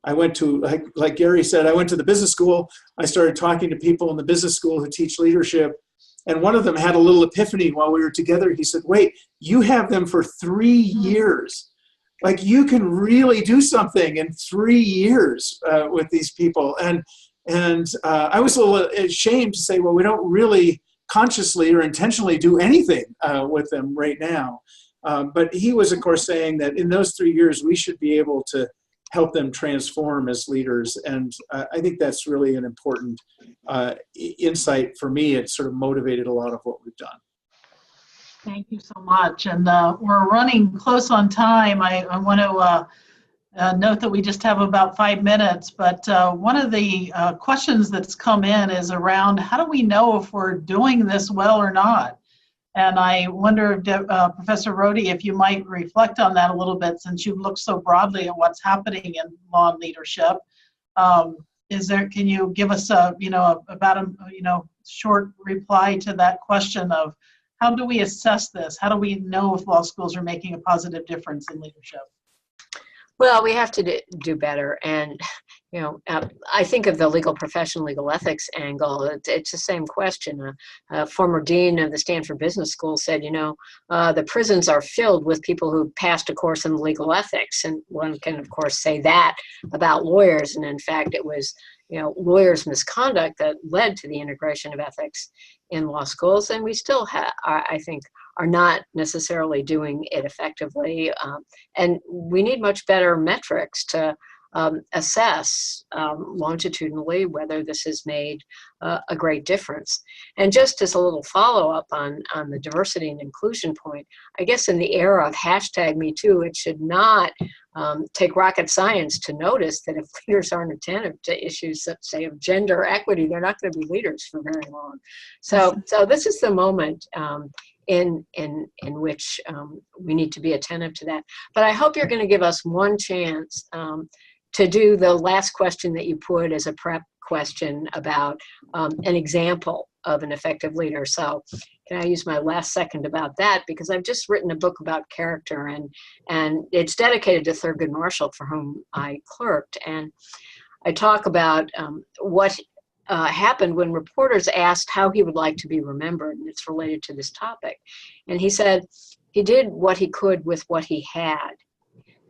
I went to, like Garry said, I went to the business school, I started talking to people in the business school who teach leadership, and one of them had a little epiphany while we were together. He said, "Wait, you have them for 3 years. Like, you can really do something in 3 years with these people." And I was a little ashamed to say, well, we don't really consciously or intentionally do anything with them right now. But he was, of course, saying that in those 3 years, we should be able to help them transform as leaders. And I think that's really an important insight for me. It sort of motivated a lot of what we've done. Thank you so much. And we're running close on time. I want to note that we just have about 5 minutes, but one of the questions that's come in is around how do we know if we're doing this well or not? And I wonder, Professor Rhode, if you might reflect on that a little bit, since you've looked so broadly at what's happening in law and leadership. Can you give us about a short reply to that question of how do we assess this? How do we know if law schools are making a positive difference in leadership? Well, we have to do better. And, I think of the legal profession, legal ethics angle. It's the same question. A former dean of the Stanford Business School said, the prisons are filled with people who passed a course in legal ethics. And one can, of course, say that about lawyers. And in fact, it was, lawyers' misconduct that led to the integration of ethics in law schools. And we still I think, are not necessarily doing it effectively. And we need much better metrics to assess longitudinally whether this has made a great difference. And just as a little follow-up on the diversity and inclusion point, I guess in the era of #MeToo, it should not take rocket science to notice that if leaders aren't attentive to issues that say of gender equity, they're not going to be leaders for very long. So this is the moment in which we need to be attentive to that. But I hope you're going to give us one chance to do the last question that you put as a prep question about an example of an effective leader. So can I use my last second about that? Because I've just written a book about character, and it's dedicated to Thurgood Marshall, for whom I clerked. And I talk about what happened when reporters asked how he would like to be remembered, and it's related to this topic. And he said he did what he could with what he had.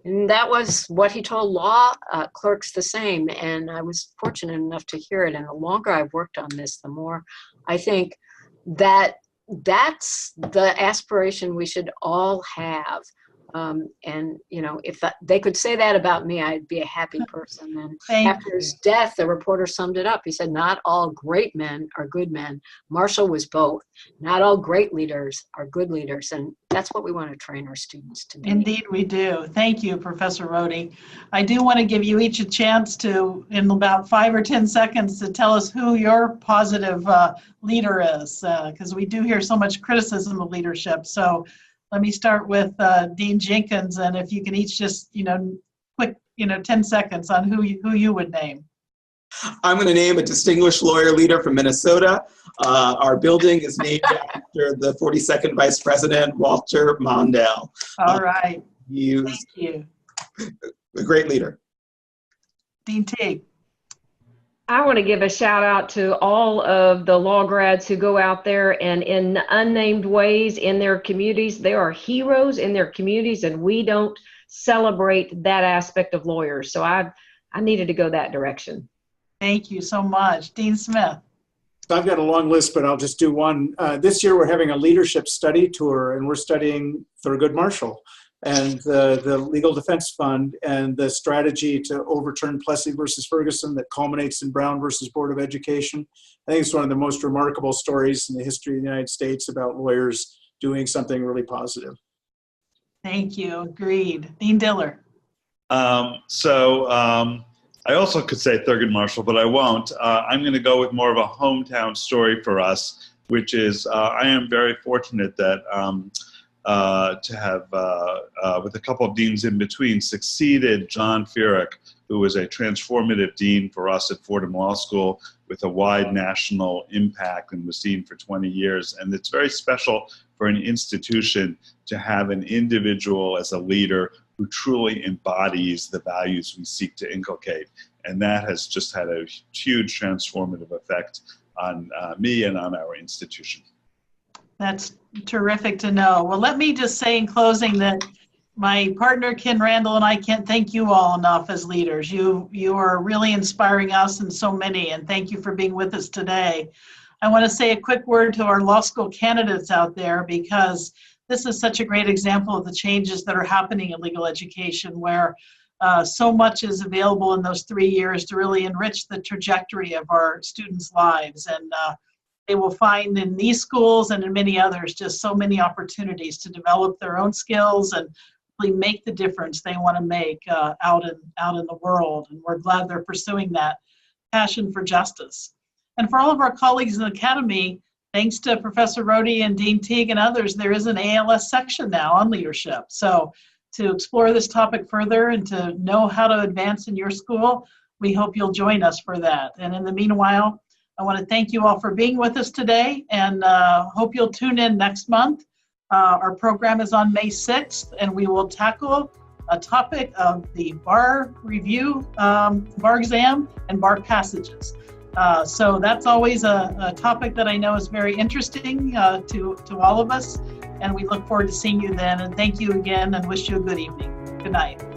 And that was what he told law clerks the same. And I was fortunate enough to hear it. And the longer I've worked on this, the more I think that that's the aspiration we should all have. And, if they could say that about me, I'd be a happy person. And after his death, the reporter summed it up. He said, not all great men are good men. Marshall was both. Not all great leaders are good leaders. And that's what we want to train our students to be. Indeed, we do. Thank you, Professor Rhode. I do want to give you each a chance to, in about 5 or 10 seconds, to tell us who your positive leader is, because we do hear so much criticism of leadership. So let me start with Dean Jenkins, and if you can each just, quick, 10 seconds on who you would name. I'm going to name a distinguished lawyer leader from Minnesota. Our building is named after the 42nd Vice President, Walter Mondale. All right. He was Thank you. A great leader. Dean Teague. I want to give a shout out to all of the law grads who go out there and in unnamed ways in their communities. They are heroes in their communities, and we don't celebrate that aspect of lawyers. So I needed to go that direction. Thank you so much. Dean Smith. So I've got a long list, but I'll just do one. This year we're having a leadership study tour, and we're studying Thurgood Marshall and the Legal Defense Fund and the strategy to overturn Plessy versus Ferguson that culminates in Brown versus Board of Education. I think it's one of the most remarkable stories in the history of the United States about lawyers doing something really positive. Thank you. Agreed. Dean Diller. I also could say Thurgood Marshall, but I won't. I'm going to go with more of a hometown story for us, which is I am very fortunate that to have, with a couple of deans in between, succeeded John Feerick, who was a transformative dean for us at Fordham Law School with a wide national impact and was dean for 20 years. And it's very special for an institution to have an individual as a leader who truly embodies the values we seek to inculcate. And that has just had a huge transformative effect on me and on our institution. That's terrific to know. Well, let me just say in closing that my partner, Ken Randall, and I can't thank you all enough as leaders. You are really inspiring us and so many, and thank you for being with us today. I want to say a quick word to our law school candidates out there, because this is such a great example of the changes that are happening in legal education, where so much is available in those 3 years to really enrich the trajectory of our students' lives. And they will find in these schools and in many others just so many opportunities to develop their own skills and really make the difference they want to make out in the world. And we're glad they're pursuing that passion for justice. And for all of our colleagues in the Academy, thanks to Professor Rhode and Dean Teague and others, there is an ALS section now on leadership. So to explore this topic further and to know how to advance in your school, we hope you'll join us for that. And in the meanwhile, I want to thank you all for being with us today, and hope you'll tune in next month. Our program is on May 6th, and we will tackle a topic of the bar review, bar exam, and bar passages. So that's always a topic that I know is very interesting to all of us, and we look forward to seeing you then. And thank you again, and wish you a good evening. Good night.